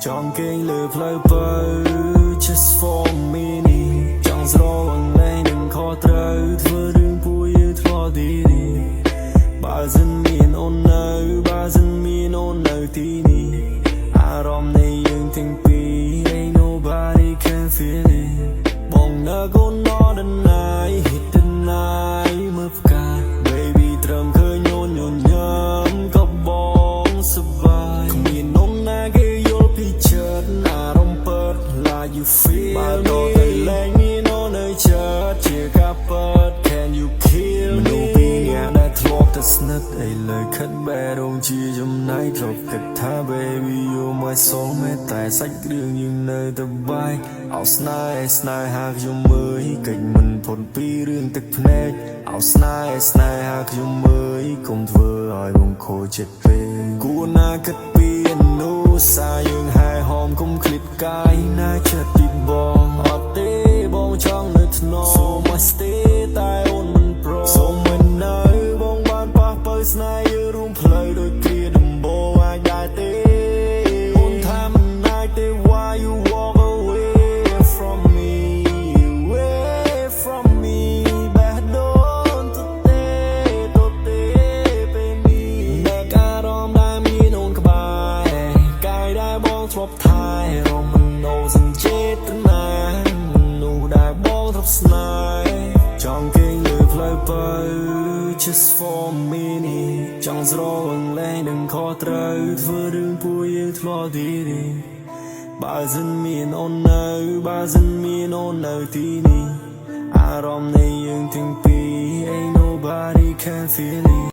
ចង់គេងលើផ្លូវបើ just for me នេះចង់ស្រវឹងលែងនឹងខុសត្រូវធ្វើរឿងពួកយើងធ្លាប់ទីនេះបើសិនមានអូននៅបើសិនមានអូននៅទីនេះអារម្មណ៍នៃយើងទាំងពីរ ain't nobody can feel it បងនៅកូនណដណាយ hit the night មើលផ្កា baby ត្រឹមឃើញអូនញញឹមក៏បងសប្បាយគ្មាននំណាគេយល់ពីចិត្តអារម្មណ៍ពិត like you feel បើតទៅលែងមានអូននៅចិត្តជាការពិត can you kill me មនុស្សពីរនាក់ដែលធ្លាប់តែស្និទ្ធឥឡូវខិតបែរងជាចំណៃធ្លាប់គិតថា baby you my soulmate តែសាច់រឿងយើងនៅតែបែកអោស្នេហ៍ស្នេហាខ្ញុំមើលកិច្ចមិនផុតពីរឿងទឹកភ្នែកអោស្នេហ៍ស្នេហាខ្ញុំមើលកុំធ្វើឲ្យបងខូចចិត្តពេកគួរណាគិតពីអនុសាយើងហែហោមកុំឃ្លៀតកាយណាចិត្តពីបងអត់ទេបងចង់នៅថ្នម So much stay តែអូនមិនប្រសូមមិននៅបងបានប៉ះបើស្នេហ៍យើងរួមផ្លូវដូចគ្រាដំបូងអាចដែរទេអូនថាមិនអាចទេ Why you walk away from me away from me បែរដូនទៅទេពេលនេះតែការរំដែលមានអូនក្បែរកាយដែលបងធ្លាប់ថែរំមិនអូសញ្ចេតនាមនុស្សដែលបងធ្លាប់ស្នេហ៍ចង់គេងលើផ្លូវបើ just for me នេះចង់ស្រវឹងលែងនឹងខុសត្រូវធ្វើរឿងពួកយើងធ្លាប់ទីនេះបើសិនមានអូននៅបើសិនមានអូននៅទីនេះអារម្មណ៍នៃយើងទាំងពីរ ain't nobody can feel it